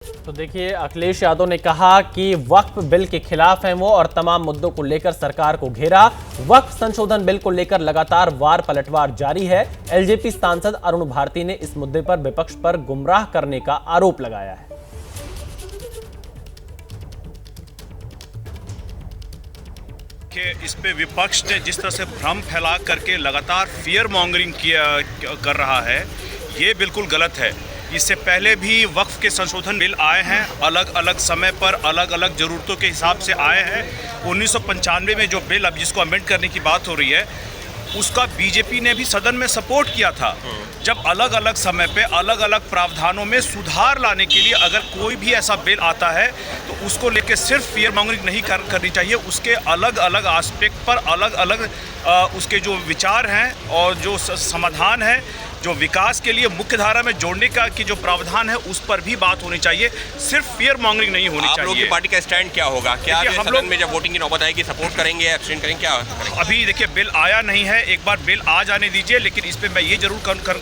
तो देखिए, अखिलेश यादव ने कहा कि वक्फ बिल के खिलाफ हैं वो और तमाम मुद्दों को लेकर सरकार को घेरा। वक्फ संशोधन बिल को लेकर लगातार वार पलटवार जारी है। एलजेपी सांसद अरुण भारती ने इस मुद्दे पर विपक्ष पर गुमराह करने का आरोप लगाया है। कि इस पे विपक्ष ने जिस तरह से भ्रम फैला करके लगातार फियर मॉन्गरिंग कर रहा है, ये बिल्कुल गलत है। इससे पहले भी वक्फ के संशोधन बिल आए हैं, अलग अलग समय पर अलग अलग ज़रूरतों के हिसाब से आए हैं। 1995 में जो बिल अब जिसको अमेंड करने की बात हो रही है, उसका बीजेपी ने भी सदन में सपोर्ट किया था। जब अलग अलग समय पे अलग अलग प्रावधानों में सुधार लाने के लिए अगर कोई भी ऐसा बिल आता है तो उसको लेके सिर्फ फियर मॉन्गरिंग नहीं करनी चाहिए। उसके अलग अलग एस्पेक्ट पर अलग अलग उसके जो विचार हैं और जो समाधान है, जो विकास के लिए मुख्य धारा में जोड़ने का की जो प्रावधान है, उस पर भी बात होनी चाहिए। सिर्फ फियर मॉन्गरिंग नहीं होनी चाहिए। आप लोगों की पार्टी का स्टैंड क्या होगा? क्या हम लोग में जब वोटिंग की नौबत आएगी सपोर्ट करेंगे या एब्सटेन करेंगे? क्या अभी देखिए, बिल आया नहीं है, एक बार बिल आ जाने दीजिए। लेकिन इस पे मैं ये जरूर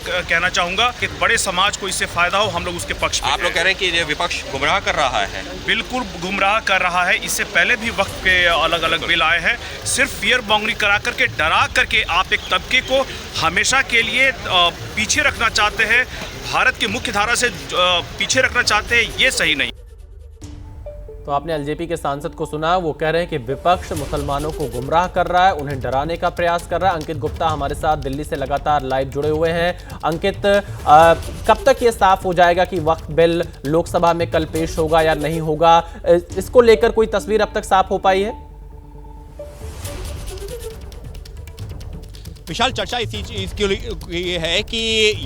कहना चाहूंगा कि बड़े समाज को इससे फायदा हो, हम लोग उसके पक्ष में। आप लोग कह रहे हैं कि विपक्ष गुमराह कर रहा है। बिल्कुल गुमराह कर रहा है। इससे पहले भी वक्त के अलग अलग बिल आए हैं। सिर्फ फियर मॉन्गरिंग करा करके, डरा करके आप एक तबके को हमेशा के लिए पीछे रखना चाहते हैं, भारत की मुख्य धारा से पीछे रखना चाहते हैं, ये सही नहीं। तो आपने एलजेपी के सांसद को सुना, वो कह रहे हैं कि विपक्ष मुसलमानों को गुमराह कर रहा है, उन्हें डराने का प्रयास कर रहा है। अंकित गुप्ता हमारे साथ दिल्ली से लगातार लाइव जुड़े हुए हैं। अंकित, कब तक ये साफ हो जाएगा कि वक्फ बिल लोकसभा में कल पेश होगा या नहीं होगा? इसको लेकर कोई तस्वीर अब तक साफ हो पाई है? विशाल, चर्चा इसी चीज़ की ये है कि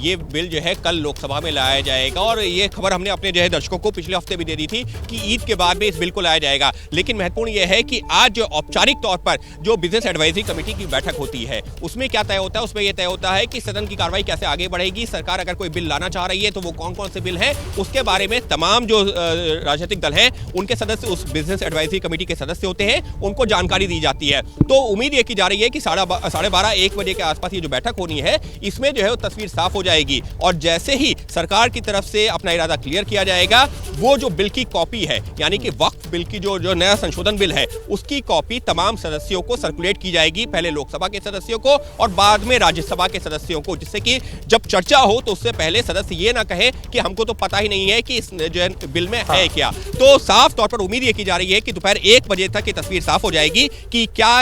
ये बिल जो है कल लोकसभा में लाया जाएगा और ये खबर हमने अपने जो है दर्शकों को पिछले हफ्ते भी दे दी थी कि ईद के बाद में इस बिल को लाया जाएगा। लेकिन महत्वपूर्ण ये है कि आज जो औपचारिक तौर पर जो बिजनेस एडवाइजरी कमेटी की बैठक होती है, उसमें क्या तय होता है? उसमें यह तय होता है कि सदन की कार्रवाई कैसे आगे बढ़ेगी। सरकार अगर कोई बिल लाना चाह रही है तो वो कौन कौन से बिल हैं, उसके बारे में तमाम जो राजनीतिक दल हैं उनके सदस्य, उस बिजनेस एडवाइजरी कमेटी के सदस्य होते हैं, उनको जानकारी दी जाती है। तो उम्मीद ये की जा रही है कि 12:30-1 बजे के आसपास ये जो बैठक होनी है, इसमें जो है वो तस्वीर साफ हो जाएगी। और जैसे ही सरकार की तरफ से अपना इरादा क्लियर किया जाएगा, वो जो बिल की कॉपी है, यानी कि वक्फ बिल की जो नया संशोधन बिल है, उसकी कॉपी तमाम सदस्यों को सर्कुलेट की जाएगी। पहले लोकसभा के सदस्यों को और बाद में राज्यसभा के सदस्यों को, जिससे कि जब चर्चा हो तो उससे पहले सदस्य ये ना कहे कि हमको तो पता ही नहीं है कि इस जो बिल में है क्या। तो साफ तौर पर उम्मीद ये की जा रही है कि दोपहर 1 बजे तक ये तस्वीर साफ हो जाएगी कि क्या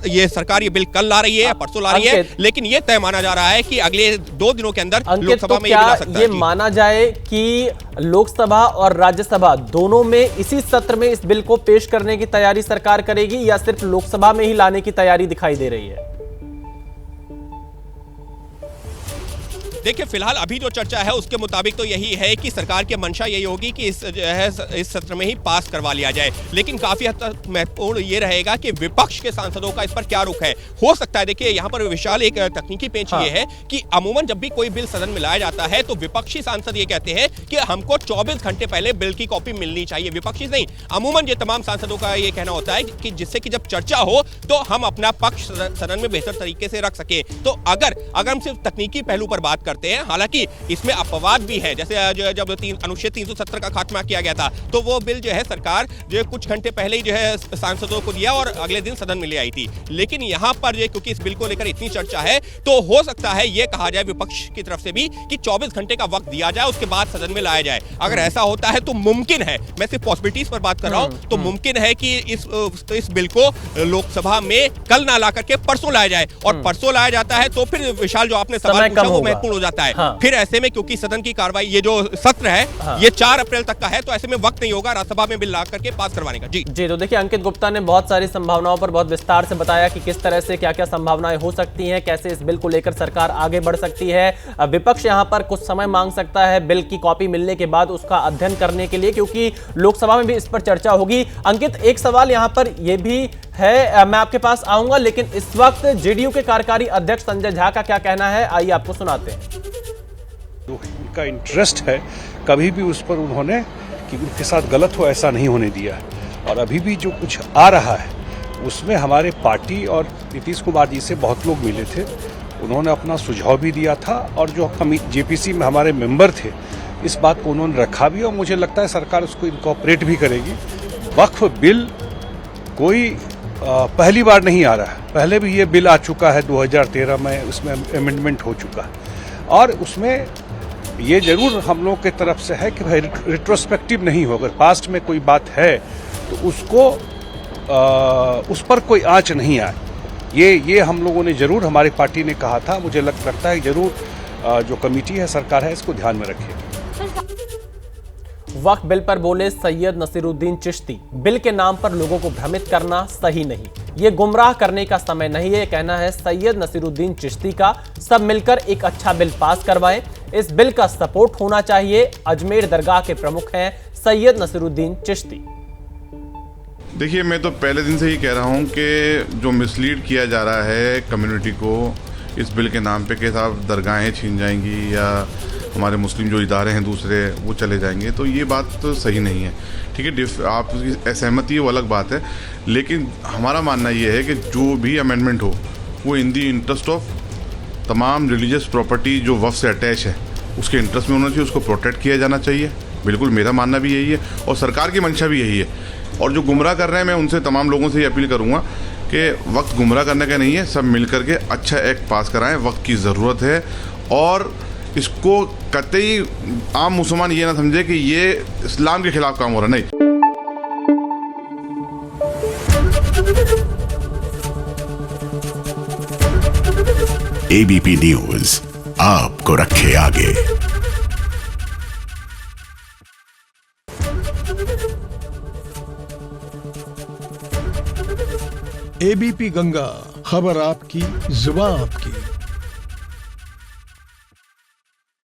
ये सरकार ये बिल कल ला रही है या परसों ला रही है। लेकिन ये तय माना जा रहा है कि अगले 2 दिनों के अंदर लोकसभा में ये बिल आ सकता है। ये माना जाए कि लोकसभा और राज्यसभा दोनों में इसी सत्र में इस बिल को पेश करने की तैयारी सरकार करेगी या सिर्फ लोकसभा में ही लाने की तैयारी दिखाई दे रही है? देखिए, फिलहाल अभी जो चर्चा है उसके मुताबिक तो यही है कि सरकार की मंशा यही होगी कि इस सत्र में ही पास करवा लिया जाए। लेकिन काफी हद तक महत्वपूर्ण ये रहेगा कि विपक्ष के सांसदों का इस पर क्या रुख है। हो सकता है, देखिए यहाँ पर विशाल एक तकनीकी पेंच ये है कि अमूमन जब भी कोई बिल सदन में लाया जाता है तो विपक्षी सांसद ये कहते हैं कि हमको 24 घंटे पहले बिल की कॉपी मिलनी चाहिए। विपक्षी नहीं, अमूमन ये तमाम सांसदों का ये कहना होता है कि जिससे कि जब चर्चा हो तो हम अपना पक्ष सदन में बेहतर तरीके से रख सके। तो अगर हम सिर्फ तकनीकी पहलू पर बात करते हैं, हालांकि इसमें अपवाद भी है। जैसे जब अनुच्छेद 370 का खात्मा किया गया था तो वो बिल जो है सरकार जो कुछ घंटे पहले ही जो है सांसदों को दिया और अगले दिन सदन में ले आई थी। लेकिन यहां पर जो क्योंकि इस बिल को लेकर इतनी चर्चा है तो हो सकता है ये कहा जाए विपक्ष की तरफ से भी कि 24 घंटे का वक्त दिया जाए, उसके बाद सदन में लाया जाए। अगर ऐसा होता है तो मुमकिन है, मैं सिर्फ पॉसिबिलिटीज पर बात कर रहा हूं, तो मुमकिन है कि इस बिल को लोकसभा में कल ना ला करके परसों लाया जाए। और परसों लाया जाता है तो फिर विशाल जो आपने सवाल पूछा वो महत्वपूर्ण हो जाता है। फिर ऐसे में क्योंकि सदन की कार्रवाई ये जो सत्र है ये 4 अप्रैल तक का है, तो ऐसे में वक्त नहीं होगा राज्यसभा में बिल ला करके पास करवाने का। जी, तो देखिए, अंकित गुप्ता ने बहुत सारी संभावनाओं पर बहुत विस्तार से बताया कि किस तरह से क्या क्या संभावनाएं हो सकती हैं, कैसे इस बिल को लेकर सरकार आगे बढ़ सकती है। विपक्ष यहां पर कुछ समय मांग सकता है बिल की कॉपी मिलने के बाद उसका अध्ययन करने के लिए, क्योंकि लोकसभा में भी इस पर चर्चा होगी। अंकित, एक सवाल यहां पर यह भी है, मैं आपके पास आऊंगा, लेकिन इस वक्त जेडीयू के कार्यकारी अध्यक्ष संजय झा का क्या कहना है, आइए आपको सुनाते हैं। उनका इंटरेस्ट है, कभी भी उस पर उन्होंने कि उनके साथ गलत हो ऐसा नहीं होने दिया है। और अभी भी जो कुछ आ रहा है उसमें हमारे पार्टी और नीतीश कुमार जी से बहुत लोग मिले थे, उन्होंने अपना सुझाव भी दिया था। और जो हम जेपीसी में हमारे मेंबर थे इस बात को उन्होंने रखा भी और मुझे लगता है सरकार उसको इनकॉर्पोरेट भी करेगी। वक्फ बिल कोई पहली बार नहीं आ रहा है, पहले भी ये बिल आ चुका है 2013 में, उसमें अमेंडमेंट हो चुका है और उसमें ये जरूर हम लोग की तरफ से है कि भाई रिट्रोस्पेक्टिव नहीं हो, अगर पास्ट में कोई बात है तो उसको उस पर कोई आंच नहीं आए। ये हम लोगों ने जरूर, हमारी पार्टी ने कहा था, मुझे लगता है जरूर जो कमेटी है सरकार है इसको ध्यान में रखेगी। वक्फ बिल पर बोले सैयद नसीरुद्दीन चिश्ती, बिल के नाम पर लोगों को भ्रमित करना सही नहीं, ये गुमराह करने का समय नहीं है, कहना है सैयद नसीरुद्दीन चिश्ती का। सब मिलकर एक अच्छा बिल पास करवाएं, इस बिल का सपोर्ट होना चाहिए। अजमेर दरगाह के प्रमुख हैं सैयद नसीरुद्दीन चिश्ती। देखिए, मैं तो पहले दिन से ही कह रहा हूँ कि जो मिसलीड किया जा रहा है कम्युनिटी को इस बिल के नाम पे कि साहब दरगाहें छीन जाएंगी या हमारे मुस्लिम जो इदारे हैं दूसरे वो चले जाएंगे, तो ये बात तो सही नहीं है। ठीक है, आपकी असहमति वो अलग बात है, लेकिन हमारा मानना ये है कि जो भी अमेंडमेंट हो वो इन दी इंटरेस्ट ऑफ तमाम रिलीजियस प्रॉपर्टी जो वक्फ से अटैच है उसके इंटरेस्ट में होना चाहिए, उसको प्रोटेक्ट किया जाना चाहिए। बिल्कुल मेरा मानना भी यही है और सरकार की मंशा भी यही है। और जो गुमराह कर रहे हैं, मैं उनसे तमाम लोगों से ये अपील करूँगा कि वक्त गुमराह करने का नहीं है, सब मिल करके अच्छा एक्ट पास कराएं, वक्त की ज़रूरत है। और इसको कतई आम मुसलमान ये ना समझे कि ये इस्लाम के खिलाफ काम हो रहा, नहीं। एबीपी न्यूज़ आपको रखे आगे। एबीपी गंगा, खबर आपकी, जुबान आपकी।